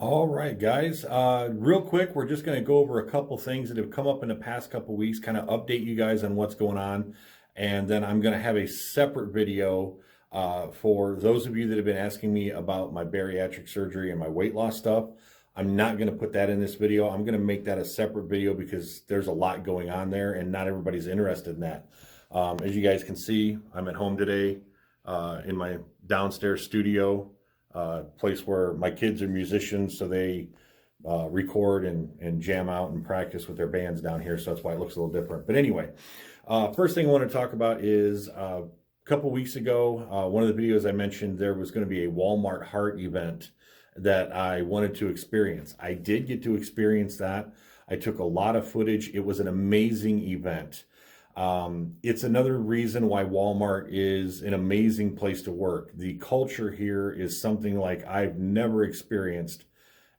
All right, guys. Real quick, we're just going to go over a couple things that have come up in the past couple weeks, kind of update you guys on what's going on. And then I'm going to have a separate video for those of you that have been asking me about my bariatric surgery and my weight loss stuff. I'm not going to put that in this video. I'm going to make that a separate video because there's a lot going on there and not everybody's interested in that. As you guys can see, I'm at home today in my downstairs studio. Place where my kids are musicians, so they record and jam out and practice with their bands down here, so that's why it looks a little different. But anyway, first thing I want to talk about is a couple weeks ago, one of the videos I mentioned, there was going to be a Wal-Mart heart event that I wanted to experience. I did get to experience that. I took a lot of footage. It was an amazing event. It's another reason why Walmart is an amazing place to work. The culture here is something like I've never experienced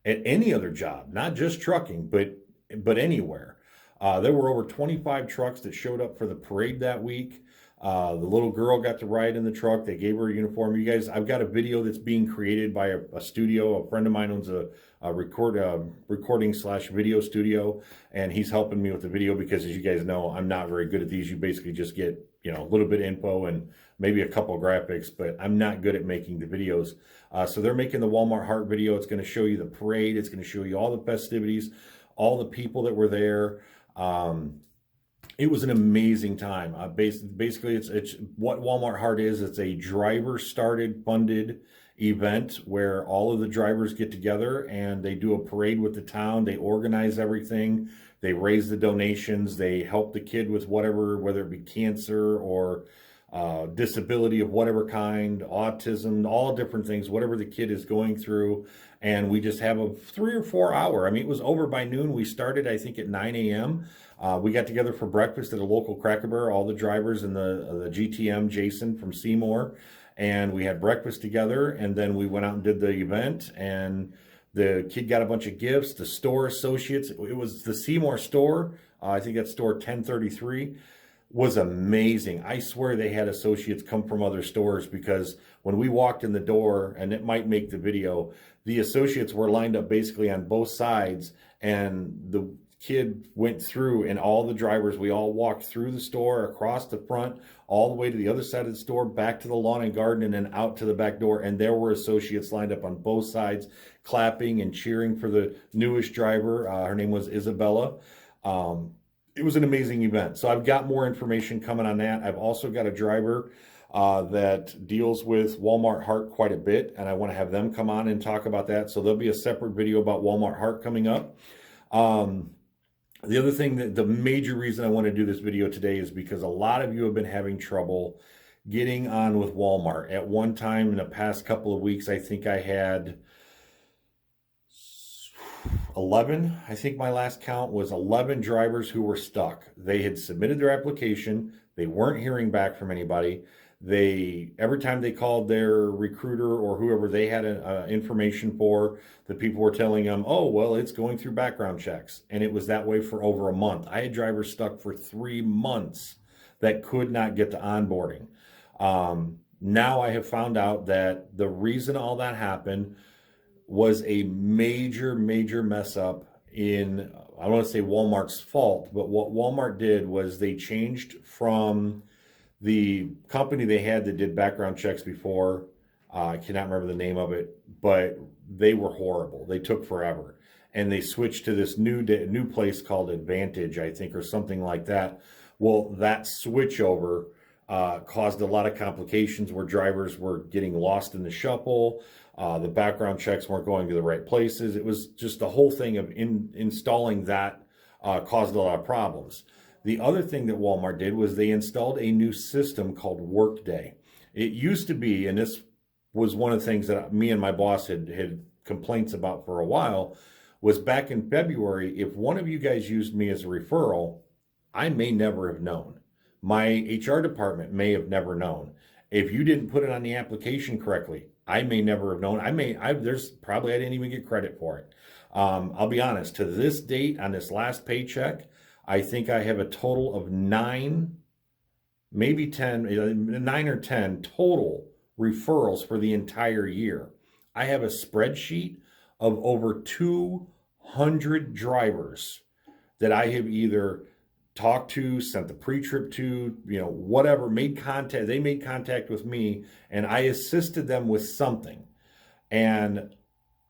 at any other job, not just trucking, but anywhere. There were over 25 trucks that showed up for the parade that week. The little girl got to ride in the truck. They gave her a uniform. You guys, I've got a video that's being created by a studio. A friend of mine owns a recording / video studio, and he's helping me with the video because, as you guys know, I'm not very good at these. You basically just get, a little bit of info and maybe a couple of graphics, but I'm not good at making the videos. So they're making the Walmart Heart video. It's going to show you the parade. It's going to show you all the festivities, all the people that were there. It was an amazing time. Basically, it's what Walmart Heart is. It's a driver-started, funded event where all of the drivers get together and they do a parade with the town. They organize everything. They raise the donations. They help the kid with whatever, whether it be cancer or disability of whatever kind, autism, all different things, whatever the kid is going through. And we just have a 3 or 4 hour. I mean, it was over by noon. We started, I think, at 9 a.m. We got together for breakfast at a local Cracker Barrel, all the drivers and the GTM, Jason from Seymour. And we had breakfast together, and then we went out and did the event, and the kid got a bunch of gifts. The store associates, it was the Seymour store, I think that's store 1033, was amazing. I swear they had associates come from other stores because when we walked in the door, and it might make the video, the associates were lined up basically on both sides, and the kid went through, and all the drivers, we all walked through the store, across the front, all the way to the other side of the store, back to the lawn and garden, and then out to the back door. And there were associates lined up on both sides, clapping and cheering for the newest driver. Her name was Isabella. It was an amazing event. So I've got more information coming on that. I've also got a driver that deals with Walmart Heart quite a bit, and I want to have them come on and talk about that. So there'll be a separate video about Walmart Heart coming up. The other thing, that the major reason I want to do this video today is because a lot of you have been having trouble getting on with Walmart. At one time in the past couple of weeks, I think I had 11. I think my last count was 11 drivers who were stuck. They had submitted their application. They weren't hearing back from anybody. Every time they called their recruiter or whoever they had information for, the people were telling them, oh, well, it's going through background checks. And it was that way for over a month. I had drivers stuck for 3 months that could not get to onboarding. Now I have found out that the reason all that happened was a major, major mess up in, I don't want to say Walmart's fault, but what Walmart did was they changed from the company they had that did background checks before. I cannot remember the name of it, but they were horrible. They took forever. And they switched to this new place called Advantage, I think, or something like that. Well, that switchover caused a lot of complications where drivers were getting lost in the shuffle. The background checks weren't going to the right places. It was just the whole thing of installing that caused a lot of problems. The other thing that Walmart did was they installed a new system called Workday. It used to be, and this was one of the things that me and my boss had complaints about for a while, was back in February, if one of you guys used me as a referral, I may never have known. My HR department may have never known. If you didn't put it on the application correctly, I may never have known. I didn't even get credit for it. I'll be honest, to this date on this last paycheck, I think I have a total of 9, maybe 10, 9 or 10 total referrals for the entire year. I have a spreadsheet of over 200 drivers that I have either talked to, sent the pre-trip to, whatever, made contact. They made contact with me and I assisted them with something. And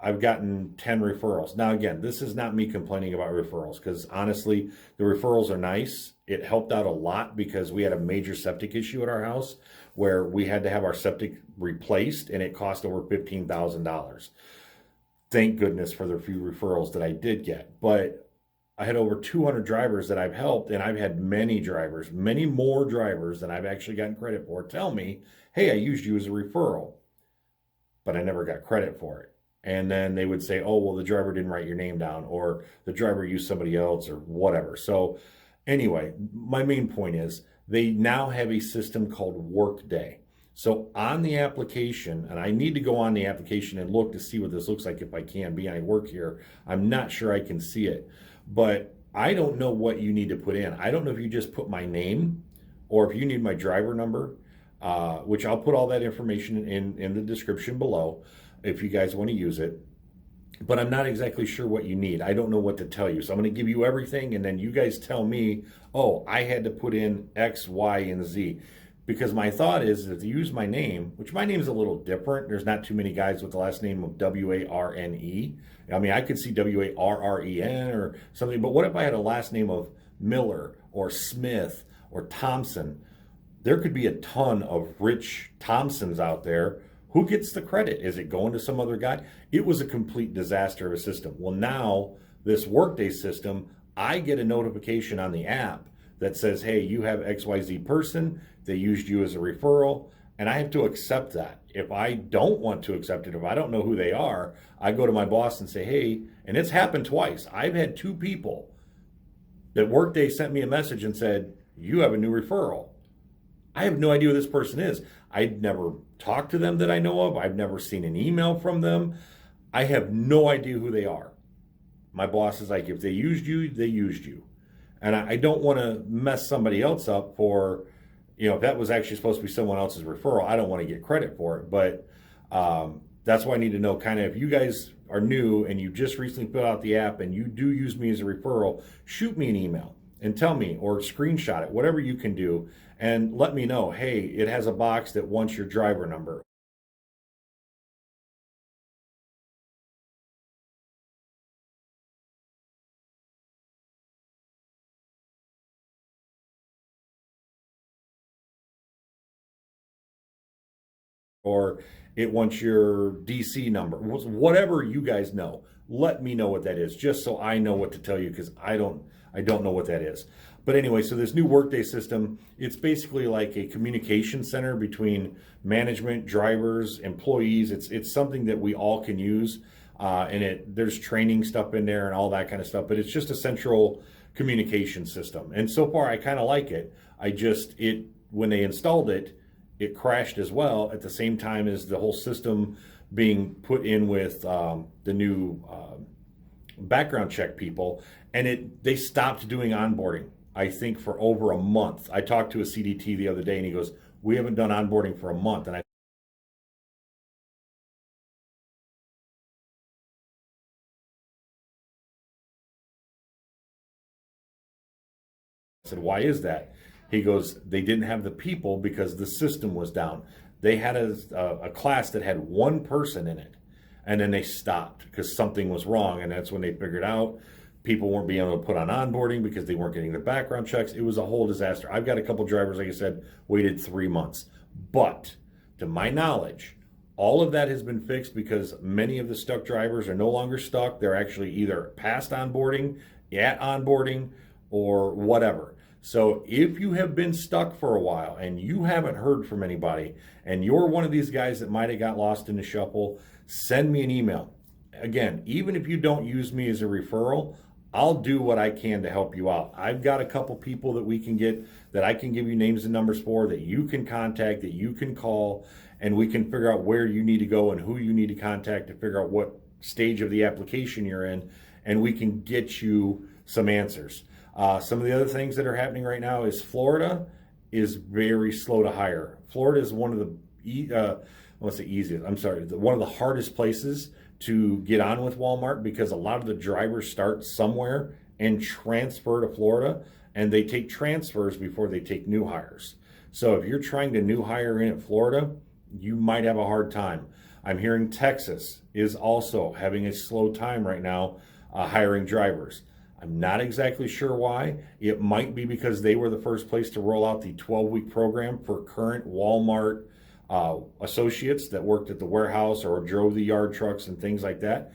I've gotten 10 referrals. Now, again, this is not me complaining about referrals because honestly, the referrals are nice. It helped out a lot because we had a major septic issue at our house where we had to have our septic replaced and it cost over $15,000. Thank goodness for the few referrals that I did get. But I had over 200 drivers that I've helped, and I've had many drivers, many more drivers than I've actually gotten credit for, tell me, hey, I used you as a referral, but I never got credit for it. And then they would say, oh, well, the driver didn't write your name down, or the driver used somebody else, or whatever. So anyway, my main point is they now have a system called Workday. So on the application, and I need to go on the application and look to see what this looks like if I can. I work here. I'm not sure I can see it, but I don't know what you need to put in. I don't know if you just put my name or if you need my driver number, which I'll put all that information in the description below if you guys want to use it. But I'm not exactly sure what you need. I don't know what to tell you. So I'm going to give you everything, and then you guys tell me, oh, I had to put in X, Y, and Z. Because my thought is if you use my name, which my name is a little different. There's not too many guys with the last name of Warne. I mean, I could see Warren or something, but what if I had a last name of Miller or Smith or Thompson? There could be a ton of Rich Thompsons out there. Who gets the credit? Is it going to some other guy? It was a complete disaster of a system. Well, now this Workday system, I get a notification on the app that says, hey, you have XYZ person. They used you as a referral, and I have to accept that. If I don't want to accept it, if I don't know who they are, I go to my boss and say, hey, and it's happened twice. I've had two people that Workday sent me a message and said, you have a new referral. I have no idea who this person is. I've never talked to them that I know of. I've never seen an email from them. I have no idea who they are. My boss is like, if they used you, they used you. And I don't want to mess somebody else up for, if that was actually supposed to be someone else's referral, I don't want to get credit for it. But that's why I need to know kind of if you guys are new and you just recently filled out the app and you do use me as a referral, shoot me an email and tell me or screenshot it, whatever you can do, and let me know, hey, it has a box that wants your driver number. Or it wants your DC number, whatever you guys know. Let me know what that is, just so I know what to tell you, because I don't know what that is. But anyway, so this new Workday system, it's basically like a communication center between management, drivers, employees. It's something that we all can use, and there's training stuff in there and all that kind of stuff. But it's just a central communication system, and so far I kind of like it. When they installed it, it crashed as well at the same time as the whole system being put in with the new background check people, and they stopped doing onboarding, I think, for over a month. I talked to a CDT the other day and he goes, we haven't done onboarding for a month. And I said, why is that? He goes, they didn't have the people because the system was down. They had a class that had one person in it, and then they stopped because something was wrong. And that's when they figured out people weren't being able to put on onboarding because they weren't getting the background checks. It was a whole disaster. I've got a couple drivers, like I said, waited 3 months. But to my knowledge, all of that has been fixed because many of the stuck drivers are no longer stuck. They're actually either past onboarding, at onboarding, or whatever. So if you have been stuck for a while and you haven't heard from anybody and you're one of these guys that might have got lost in the shuffle, send me an email. Again, even if you don't use me as a referral, I'll do what I can to help you out. I've got a couple people that we can get, that I can give you names and numbers for, that you can contact, that you can call, and we can figure out where you need to go and who you need to contact to figure out what stage of the application you're in, and we can get you some answers. Some of the other things that are happening right now is Florida is very slow to hire. Florida is one of the, I want to say easiest, I'm sorry, one of the hardest places to get on with Walmart, because a lot of the drivers start somewhere and transfer to Florida, and they take transfers before they take new hires. So if you're trying to new hire in at Florida, you might have a hard time. I'm hearing Texas is also having a slow time right now hiring drivers. I'm not exactly sure why. It might be because they were the first place to roll out the 12-week program for current Walmart associates that worked at the warehouse or drove the yard trucks and things like that.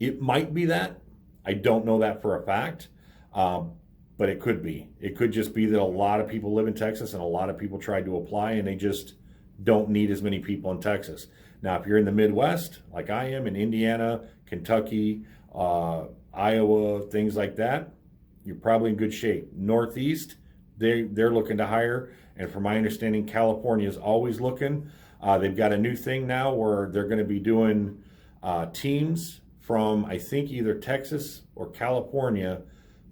It might be that. I don't know that for a fact, but it could be. It could just be that a lot of people live in Texas and a lot of people tried to apply and they just don't need as many people in Texas. Now, if you're in the Midwest, like I am, in Indiana, Kentucky, Iowa, things like that, you're probably in good shape. Northeast, they're looking to hire, and from my understanding, California is always looking. They've got a new thing now where they're going to be doing teams from, I think, either Texas or California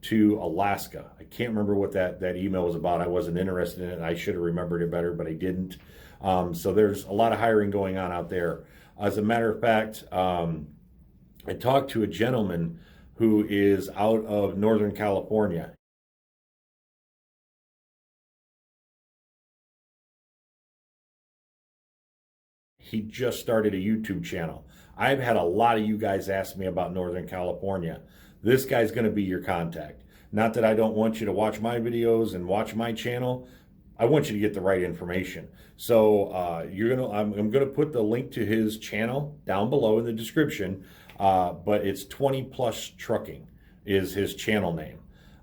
to Alaska. I can't remember what that email was about. I wasn't interested in it. I should have remembered it better, but I didn't. So there's a lot of hiring going on out there. As a matter of fact, I talked to a gentleman who is out of Northern California. He just started a YouTube channel. I've had a lot of you guys ask me about Northern California. This guy's going to be your contact. Not that I don't want you to watch my videos and watch my channel. I want you to get the right information. So I'm gonna put the link to his channel down below in the description. But it's 20 Plus Trucking is his channel name.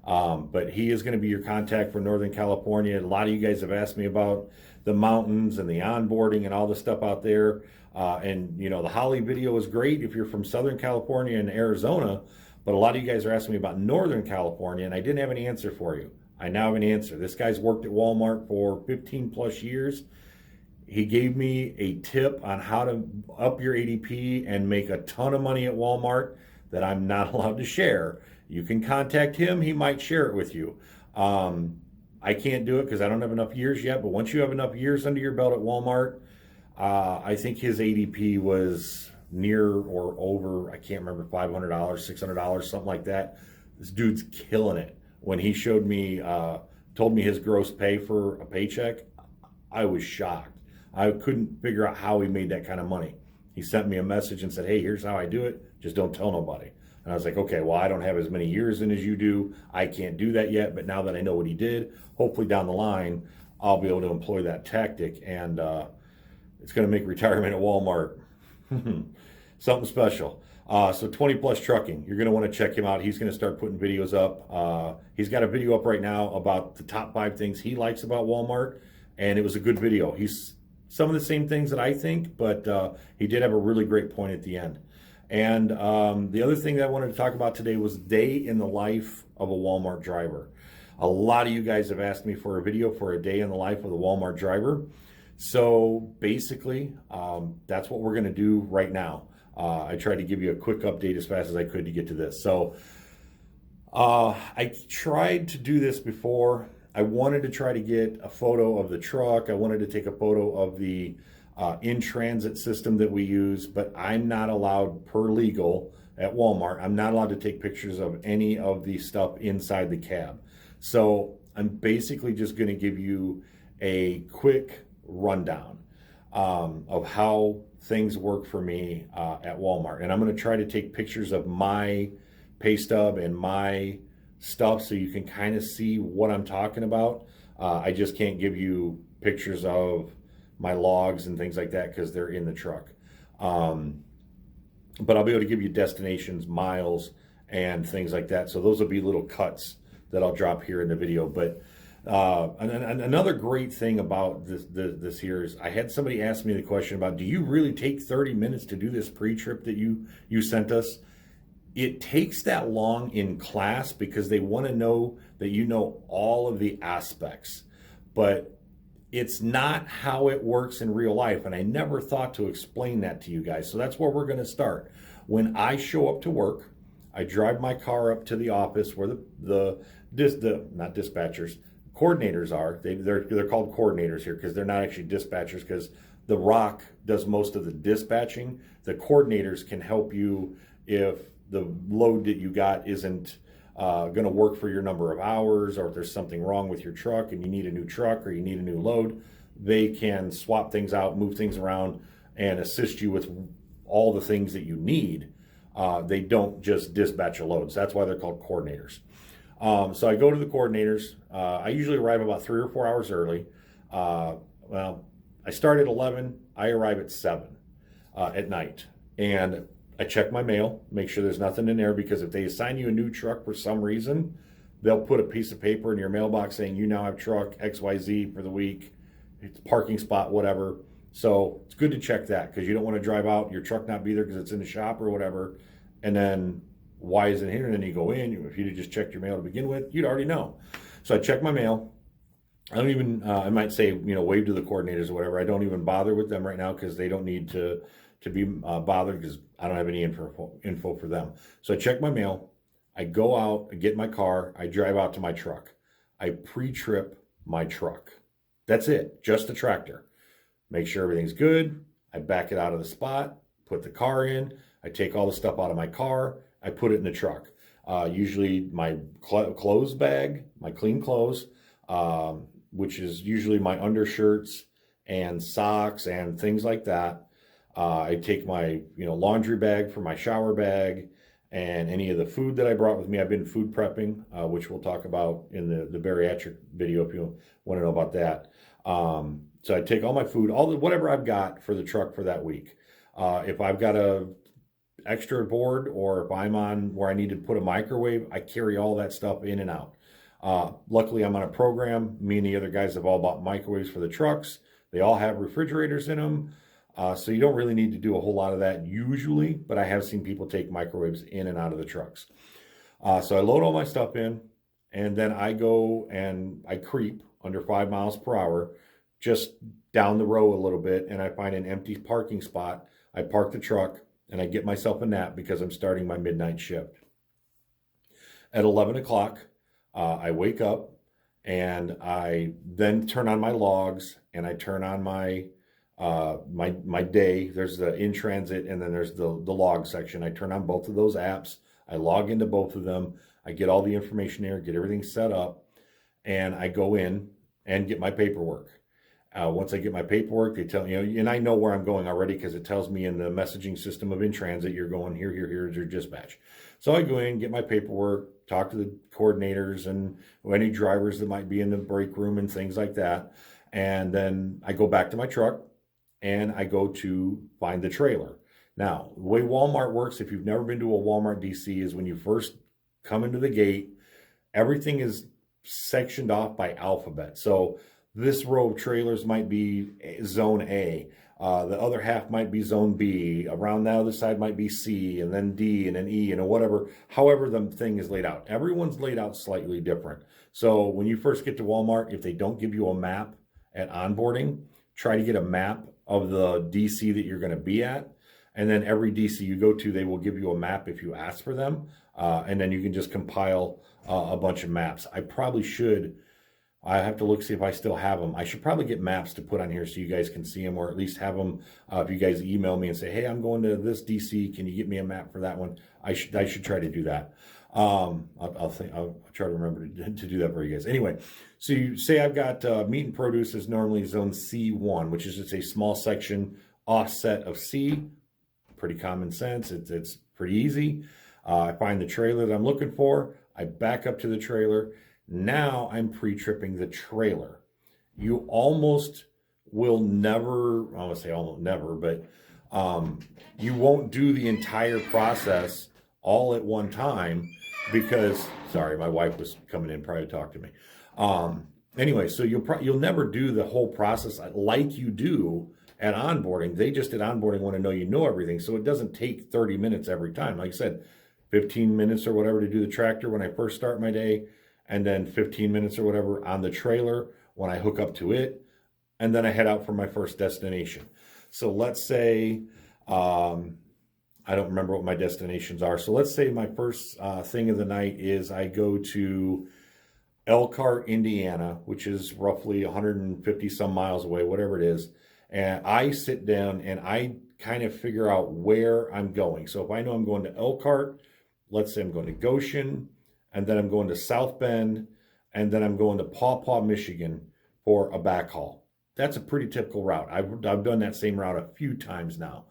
But he is going to be your contact for Northern California. A lot of you guys have asked me about the mountains and the onboarding and all the stuff out there. And you know, the Holly video is great if you're from Southern California and Arizona. But a lot of you guys are asking me about Northern California, and I didn't have an answer for you. I now have an answer. This guy's worked at Walmart for 15 plus years. He gave me a tip on how to up your ADP and make a ton of money at Walmart that I'm not allowed to share. You can contact him. He might share it with you. I can't do it because I don't have enough years yet. But once you have enough years under your belt at Walmart, I think his ADP was near or over, I can't remember, $500, $600, something like that. This dude's killing it. When he showed me, told me his gross pay for a paycheck, I was shocked. I couldn't figure out how he made that kind of money. He sent me a message and said, hey, here's how I do it. Just don't tell nobody. And I was like, okay, well, I don't have as many years in as you do. I can't do that yet. But now that I know what he did, hopefully down the line, I'll be able to employ that tactic. And it's going to make retirement at Walmart something special. So 20 Plus Trucking, you're going to want to check him out. He's going to start putting videos up. He's got a video up right now about the top 5 things he likes about Walmart. And it was a good video. He's some of the same things that I think, but he did have a really great point at the end. And the other thing that I wanted to talk about today was day in the life of a Walmart driver. A lot of you guys have asked me for a video for a day in the life of the Walmart driver. So basically, that's what we're going to do right now. I tried to give you a quick update as fast as I could to get to this. So I tried to do this before. I wanted to try to get a photo of the truck. I wanted to take a photo of the in-transit system that we use, but I'm not allowed, per legal at Walmart, I'm not allowed to take pictures of any of the stuff inside the cab. So I'm basically just going to give you a quick rundown of how things work for me at Walmart. And I'm going to try to take pictures of my pay stub and my stuff so you can kind of see what I'm talking about. I just can't give you pictures of my logs and things like that because they're in the truck. But I'll be able to give you destinations, miles, and things like that. So those will be little cuts that I'll drop here in the video. But another great thing about this here is I had somebody ask me the question about, do you really take 30 minutes to do this pre-trip that you sent us? It takes that long in class because they want to know that you know all of the aspects, but it's not how it works in real life. And I never thought to explain that to you guys. So that's where we're going to start. When I show up to work, I drive my car up to the office where the not dispatchers, coordinators are. They're called coordinators here because they're not actually dispatchers, because The rock does most of the dispatching. The coordinators can help you if the load that you got isn't going to work for your number of hours, or if there's something wrong with your truck and you need a new truck or you need a new load. They can swap things out, move things around, and assist you with all the things that you need. They don't just dispatch a load. So that's why they're called coordinators. So I go to the coordinators. I usually arrive about 3 or 4 hours early. Well, I start at 11. I arrive at 7 at night. And I check my mail, make sure there's nothing in there, because if they assign you a new truck for some reason, they'll put a piece of paper in your mailbox saying you now have truck XYZ for the week. It's parking spot, whatever. So it's good to check that, because you don't want to drive out, your truck not be there because it's in the shop or whatever, and then why isn't it here? And then you go in. If you'd just checked your mail to begin with, you'd already know. So I check my mail. I don't even, I might say, wave to the coordinators or whatever. I don't even bother with them right now, because they don't need to be bothered, because I don't have any info for them. So I check my mail. I go out, I get in my car, I drive out to my truck. I pre-trip my truck. That's it, just the tractor. Make sure everything's good. I back it out of the spot, put the car in. I take all the stuff out of my car. I put it in the truck. Usually my clothes bag, my clean clothes, which is usually my undershirts and socks and things like that. I take my laundry bag for my shower bag, and any of the food that I brought with me. I've been food prepping, which we'll talk about in the bariatric video if you want to know about that. So I take all my food, whatever I've got for the truck for that week. If I've got a extra board, or if I'm on where I need to put a microwave, I carry all that stuff in and out. Luckily, I'm on a program. Me and the other guys have all bought microwaves for the trucks. They all have refrigerators in them. So you don't really need to do a whole lot of that usually, but I have seen people take microwaves in and out of the trucks. So I load all my stuff in, and then I go and I creep under 5 miles per hour, just down the row a little bit, and I find an empty parking spot. I park the truck, and I get myself a nap because I'm starting my midnight shift. At 11 o'clock, I wake up, and I then turn on my logs, and I turn on my day. There's the in transit, and then there's the log section. I turn on both of those apps. I log into both of them. I get all the information there, get everything set up, and I go in and get my paperwork. Once I get my paperwork, they tell me, and I know where I'm going already, because it tells me in the messaging system of in transit, you're going here, here is your dispatch. So I go in, get my paperwork, talk to the coordinators and any drivers that might be in the break room and things like that. And then I go back to my truck, and I go to find the trailer. Now, the way Wal-Mart works, if you've never been to a Wal-Mart DC, is when you first come into the gate, everything is sectioned off by alphabet. So this row of trailers might be zone A. The other half might be zone B. Around the other side might be C, and then D, and then E, and whatever. However the thing is laid out. Everyone's laid out slightly different. So when you first get to Wal-Mart, if they don't give you a map at onboarding, try to get a map of the DC that you're going to be at. And then every DC you go to, they will give you a map if you ask for them. And then you can just compile a bunch of maps. I have to look, see if I still have them. I should probably get maps to put on here so you guys can see them, or at least have them. If you guys email me and say, hey, I'm going to this DC, can you get me a map for that one? I should try to do that. I'll try to remember to do that for you guys. Anyway, so you say I've got meat and produce is normally zone C1, which is just a small section offset of C. Pretty common sense. It's pretty easy. I find the trailer that I'm looking for. I back up to the trailer. Now I'm pre-tripping the trailer. You almost will never, I want to say almost never, but you won't do the entire process all at one time, because, sorry, my wife was coming in probably to talk to me. Anyway, so you'll never do the whole process like you do at onboarding. They just at onboarding want to know you know everything, so it doesn't take 30 minutes every time. Like I said, 15 minutes or whatever to do the tractor when I first start my day, and then 15 minutes or whatever on the trailer when I hook up to it, and then I head out for my first destination. So let's say, I don't remember what my destinations are. So let's say my first thing of the night is I go to Elkhart, Indiana, which is roughly 150 some miles away, whatever it is. And I sit down and I kind of figure out where I'm going. So if I know I'm going to Elkhart, let's say I'm going to Goshen, and then I'm going to South Bend, and then I'm going to Paw Paw, Michigan for a backhaul. That's a pretty typical route. I've done that same route a few times now.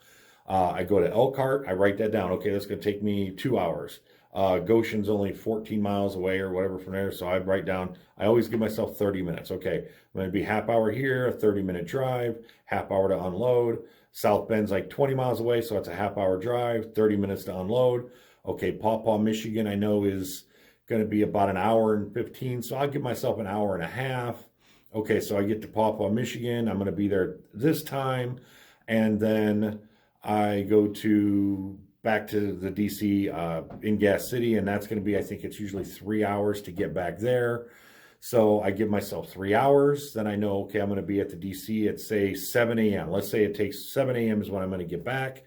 I go to Elkhart, I write that down. Okay, that's going to take me 2 hours. Goshen's only 14 miles away or whatever from there. So I write down, I always give myself 30 minutes. Okay, I'm going to be half hour here, a 30-minute drive, half hour to unload. South Bend's like 20 miles away, so it's a half hour drive, 30 minutes to unload. Okay, Paw Paw, Michigan, I know is going to be about an hour and 15, so I'll give myself an hour and a half. Okay, so I get to Paw Paw, Michigan. I'm going to be there this time, and then I go back to the DC in Gas City, and that's going to be, I think it's usually 3 hours to get back there. So I give myself 3 hours. Then I know, okay, I'm going to be at the DC at, say, 7 a.m. Let's say it takes 7 a.m. is when I'm going to get back.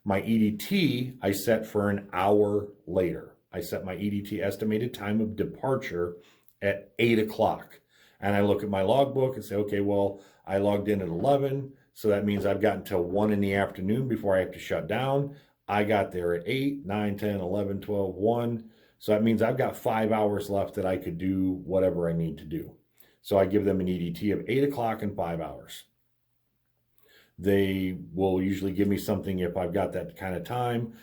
My EDT, I set for an hour later. I set my EDT, estimated time of departure, at 8 o'clock. And I look at my logbook and say, okay, well, I logged in at 11. So that means I've gotten till 1 in the afternoon before I have to shut down. I got there at 8, 9, 10, 11, 12, 1. So that means I've got 5 hours left that I could do whatever I need to do. So I give them an EDT of 8 o'clock and 5 hours. They will usually give me something if I've got that kind of time.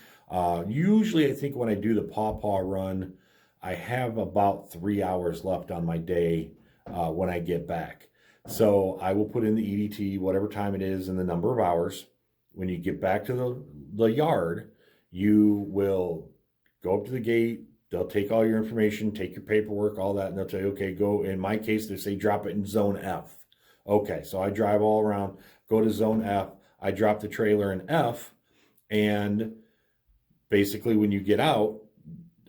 Usually I think when I do the Paw Paw run, I have about 3 hours left on my day when I get back. So I will put in the EDT, whatever time it is, and the number of hours. When you get back to the yard, you will go up to the gate. They'll take all your information, take your paperwork, all that, and they'll tell you, okay, go. In my case, they say drop it in zone F. Okay, so I drive all around, go to zone F. I drop the trailer in F, and basically when you get out,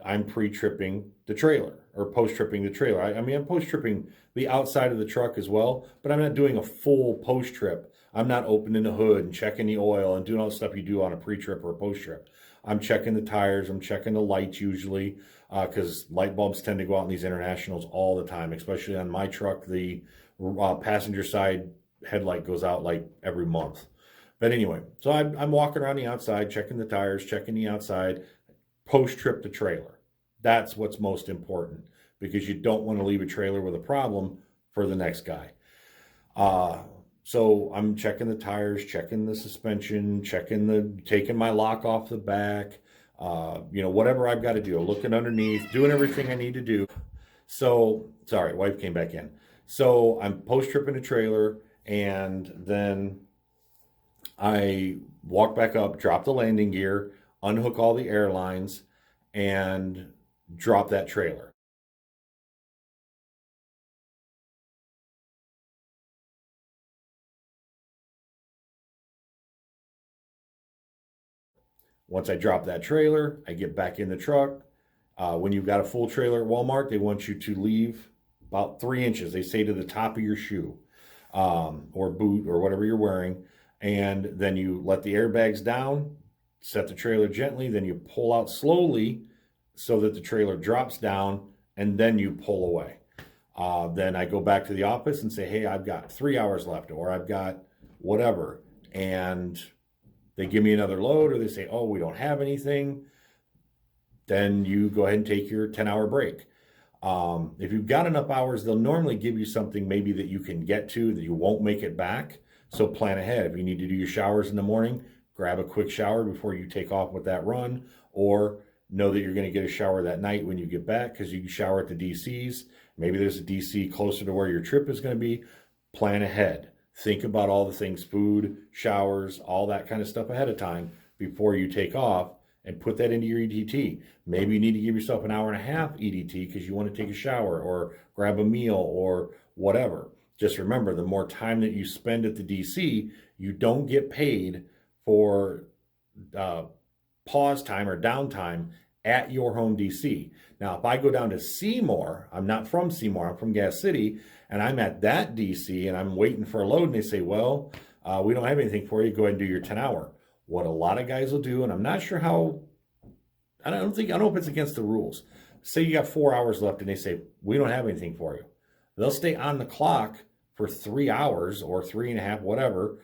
I'm pre-tripping the trailer or post-tripping the trailer. I mean, I'm post-tripping the outside of the truck as well, but I'm not doing a full post-trip. I'm not opening the hood and checking the oil and doing all the stuff you do on a pre-trip or a post-trip. I'm checking the tires. I'm checking the lights usually because light bulbs tend to go out in these internationals all the time, especially on my truck. The passenger side headlight goes out like every month. But anyway, so I'm walking around the outside, checking the tires, checking the outside, post-trip the trailer. That's what's most important because you don't want to leave a trailer with a problem for the next guy. So I'm checking the tires, checking the suspension, taking my lock off the back, whatever I've got to do, looking underneath, doing everything I need to do. So, sorry, wife came back in. So I'm post-tripping the trailer, and then I walk back up, drop the landing gear, unhook all the airlines, and drop that trailer. Once I drop that trailer, I get back in the truck. When you've got a full trailer at Wal-Mart, they want you to leave about 3 inches. They say to the top of your shoe or boot or whatever you're wearing. And then you let the airbags down, set the trailer gently, then you pull out slowly so that the trailer drops down, and then you pull away. Then I go back to the office and say, hey, I've got 3 hours left, or I've got whatever. And they give me another load, or they say, oh, we don't have anything. Then you go ahead and take your 10-hour break. If you've got enough hours, they'll normally give you something maybe that you can get to that you won't make it back. So plan ahead. If you need to do your showers in the morning, grab a quick shower before you take off with that run, or know that you're going to get a shower that night when you get back because you can shower at the DCs. Maybe there's a DC closer to where your trip is going to be. Plan ahead. Think about all the things, food, showers, all that kind of stuff ahead of time before you take off, and put that into your EDT. Maybe you need to give yourself an hour and a half EDT because you want to take a shower or grab a meal or whatever. Just remember, the more time that you spend at the DC, you don't get paid for pause time or downtime at your home DC. Now, if I go down to Seymour, I'm not from Seymour, I'm from Gas City, and I'm at that DC and I'm waiting for a load, and they say, well, we don't have anything for you, go ahead and do your 10-hour. What a lot of guys will do, and I'm not sure how, I don't know if it's against the rules. Say you got 4 hours left and they say, we don't have anything for you. They'll stay on the clock for 3 hours or 3.5, whatever,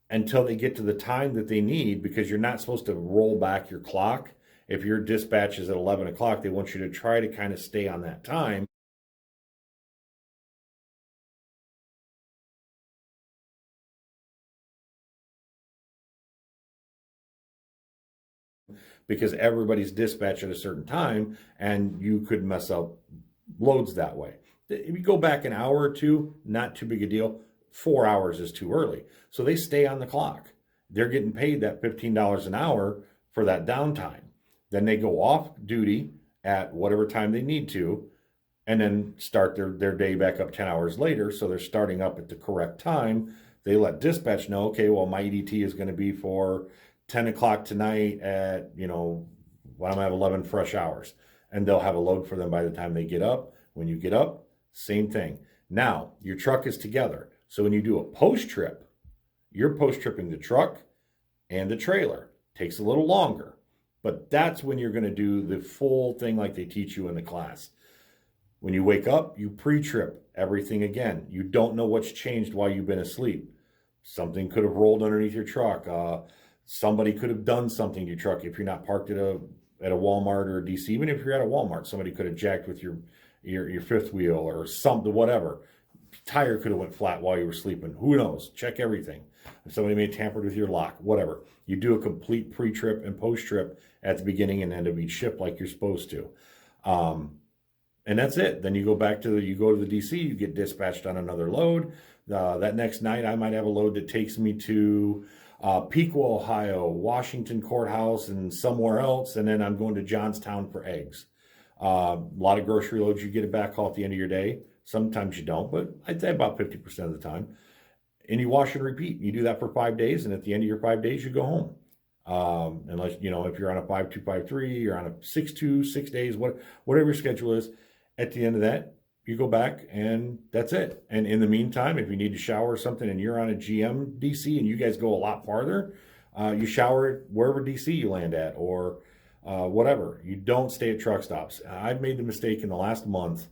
until they get to the time that they need, because you're not supposed to roll back your clock. If your dispatch is at 11 o'clock, they want you to try to kind of stay on that time. Because everybody's dispatched at a certain time and you could mess up loads that way. If you go back an hour or two, not too big a deal. 4 hours is too early. So they stay on the clock. They're getting paid that $15 an hour for that downtime. Then they go off duty at whatever time they need to, and then start their day back up 10 hours later. So they're starting up at the correct time. They let dispatch know, okay, well, my EDT is going to be for 10 o'clock tonight at, when I'm going to have 11 fresh hours. And they'll have a load for them by the time they get up. When you get up, same thing. Now, your truck is together. So when you do a post trip, you're post tripping the truck and the trailer. Takes a little longer. But that's when you're going to do the full thing like they teach you in the class. When you wake up, you pre-trip everything again. You don't know what's changed while you've been asleep. Something could have rolled underneath your truck. Somebody could have done something to your truck if you're not parked at a Walmart or a DC. Even if you're at a Walmart, somebody could have jacked with your fifth wheel or something, whatever. Tire could have went flat while you were sleeping. Who knows? Check everything. If somebody may have tampered with your lock, whatever. You do a complete pre-trip and post-trip at the beginning and end of each shift like you're supposed to. And that's it. Then you go back to the DC, you get dispatched on another load. That next night, I might have a load that takes me to Piqua, Ohio, Washington Courthouse, and somewhere else. And then I'm going to Johnstown for eggs. A lot of grocery loads, you get a back haul at the end of your day. Sometimes you don't, but I'd say about 50% of the time. And you wash and repeat. You do that for 5 days, and at the end of your 5 days, you go home. Unless, if you're on a 5-2, 5-3, you're on a 6-2, 6 days, whatever your schedule is. At the end of that, you go back and that's it. And in the meantime, if you need to shower or something and you're on a GM DC and you guys go a lot farther, you shower wherever DC you land at or whatever. You don't stay at truck stops. I've made the mistake in the last month.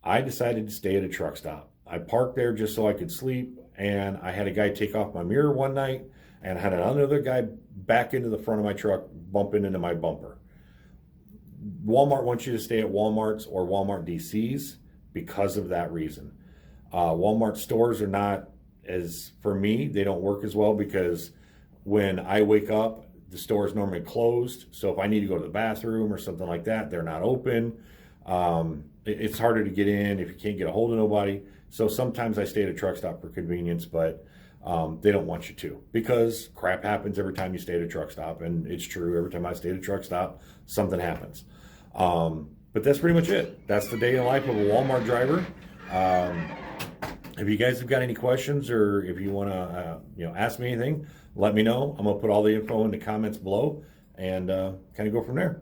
I decided to stay at a truck stop. I parked there just so I could sleep, and I had a guy take off my mirror one night and had another guy back into the front of my truck, bumping into my bumper. Walmart wants you to stay at Walmarts or Walmart DCs because of that reason. Walmart stores are not for me, they don't work as well because when I wake up, the store is normally closed. So if I need to go to the bathroom or something like that, they're not open. It's harder to get in if you can't get a hold of nobody. So sometimes I stay at a truck stop for convenience, but they don't want you to, because crap happens every time you stay at a truck stop. And it's true, every time I stay at a truck stop, something happens. But that's pretty much it. That's the day in the life of a Walmart driver. If you guys have got any questions, or if you want to ask me anything, let me know. I'm going to put all the info in the comments below and kind of go from there.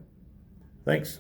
Thanks.